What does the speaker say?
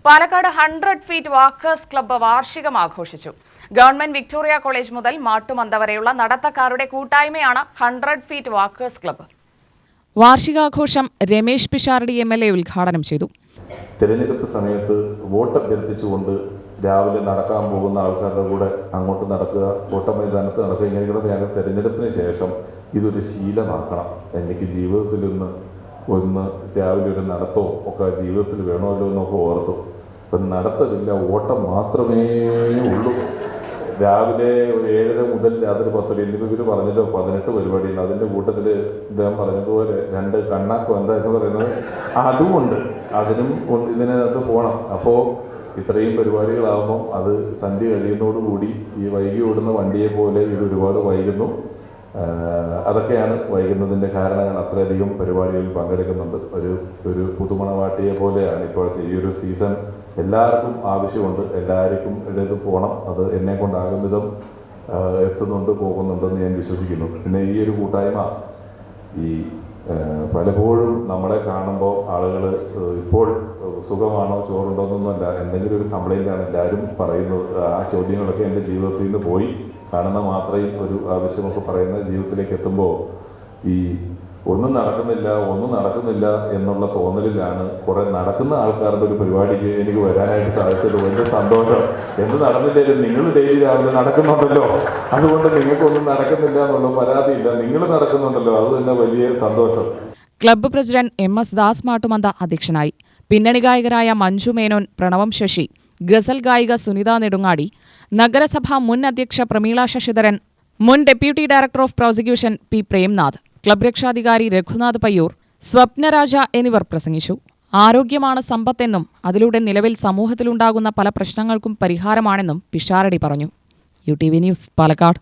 Palakkad 100 feet walkers club വാർഷികം ആഘോഷിച്ചു. Government Victoria college മുതൽ മാട്ടുമന്ത വരെയുള്ള നടത്തക്കാരുടെ കൂട്ടായ്മയാണ് 100 ഫീറ്റ് വാക്കേഴ്സ് ക്ലബ്ബ്. വാർഷികാഘോഷം രമേശ് പിഷാരടി MLA ഉദ്ഘാടനം ചെയ്തു. തെരഞ്ഞെടുപ്പ് സമയത്ത് വോട്ട് അഭ്യർത്ഥിച്ചുകൊണ്ട് രാവിലെ നടക്കാൻ പോകുന്ന ആൾക്കാരുടെ കൂടെ അങ്ങോട്ട് നടക്കുക, വോട്ട മൈതാനത്ത് നടക്കുക, ഇങ്ങനെയുള്ള ഞങ്ങൾ തെരഞ്ഞെടുപ്പിന് ശേഷം ഇതൊരു ശീലമാക്കണം. എനിക്ക് ജീവിതത്തിൽ ഒന്ന് രാവിലെ ഒരു നടത്തോ ഒക്കെ ജീവിതത്തിൽ വേണമല്ലോ എന്നൊക്കെ ഓർത്തു. ഇപ്പം നടത്തമില്ല, ഓട്ടം മാത്രമേ ഉള്ളൂ. രാവിലെ ഒരു 7:30 മുതൽ രാത്രി 10 വരെ. ഇവർ പറഞ്ഞല്ലോ 18 പരിപാടിയുണ്ട്. അതിൻ്റെ കൂട്ടത്തിൽ ഇദ്ദേഹം പറഞ്ഞതുപോലെ 2 കണ്ണാക്കും എന്താ എന്ന് പറയുന്നത് അതുമുണ്ട്. അതിനും ഇതിനകത്ത് പോകണം. അപ്പോൾ ഇത്രയും പരിപാടികളാകുമ്പം അത് സന്ധ്യ കഴിയുന്നതോടുകൂടി ഈ വൈകി ഓടുന്ന വണ്ടിയെ പോലെ ഇത് ഒരുപാട് വൈകുന്നു. അതൊക്കെയാണ് വൈകുന്നതിൻ്റെ കാരണങ്ങൾ. അത്രയധികം പരിപാടികളിൽ പങ്കെടുക്കുന്നുണ്ട്. ഒരു പുതുമണവാട്ടിയെ പോലെയാണ് ഇപ്പോഴത്തെ ഈ ഒരു സീസൺ. എല്ലാവർക്കും ആവശ്യമുണ്ട്, എല്ലാവർക്കും ഇടത് പോകണം. അത് എന്നെ കൊണ്ടാകും വിധം പോകുന്നുണ്ടെന്ന് ഞാൻ വിശ്വസിക്കുന്നു. പിന്നെ ഈ ഒരു കൂട്ടായ്മ പലപ്പോഴും നമ്മളെ കാണുമ്പോൾ ആളുകൾ ഇപ്പോൾ സുഖമാണോ ചോറുണ്ടോ എന്നൊന്നുമല്ല, എന്തെങ്കിലും ഒരു കംപ്ലൈൻ്റാണ് എല്ലാവരും പറയുന്നത്. ആ ചോദ്യങ്ങളൊക്കെ എൻ്റെ ജീവിതത്തിൽ നിന്ന് പോയി. കാണുന്ന മാത്രമേ ഒരു ആവശ്യമൊക്കെ പറയുന്ന ജീവിതത്തിലേക്ക് എത്തുമ്പോൾ ഒന്നും നടക്കുന്നില്ല എന്നുള്ള തോന്നലിലാണ് കുറേ നടക്കുന്ന ആൾക്കാരുടെ ഒരു പരിപാടിക്ക് എനിക്ക് വരാനായിട്ട് സാധിച്ചത്. വലിയ സന്തോഷം. എന്ത് നടന്നില്ലെങ്കിലും നിങ്ങൾ ഡെയിലി രാവിലെ നടക്കുന്നുണ്ടല്ലോ, അതുകൊണ്ട് നിങ്ങൾക്കൊന്നും നടക്കുന്നില്ല എന്നുള്ള പരാതിയില്ല. നിങ്ങൾ നടക്കുന്നുണ്ടല്ലോ, അത് തന്നെ വലിയ സന്തോഷം. Club president MS Das Mattumantha അധ്യക്ഷനായി. പിന്നണി ഗായകരായ മഞ്ജു മേനോൻ, പ്രണവം ശശി, ഗസൽ ഗായിക സുനിത നെടുങ്ങാടി, നഗരസഭാ മുൻ അധ്യക്ഷ പ്രമീള ശശിധരൻ, മുൻ deputy director of prosecution P. Premnath, club രക്ഷാധികാരി രഘുനാഥ് പയ്യൂർ, സ്വപ്നരാജ എന്നിവർ പ്രസംഗിച്ചു. ആരോഗ്യമാണ് സമ്പത്തെന്നും അതിലൂടെ നിലവിൽ സമൂഹത്തിലുണ്ടാകുന്ന പല പ്രശ്നങ്ങൾക്കും പരിഹാരമാണെന്നും പിഷാരടി പറഞ്ഞു. UTV news, Palakkad.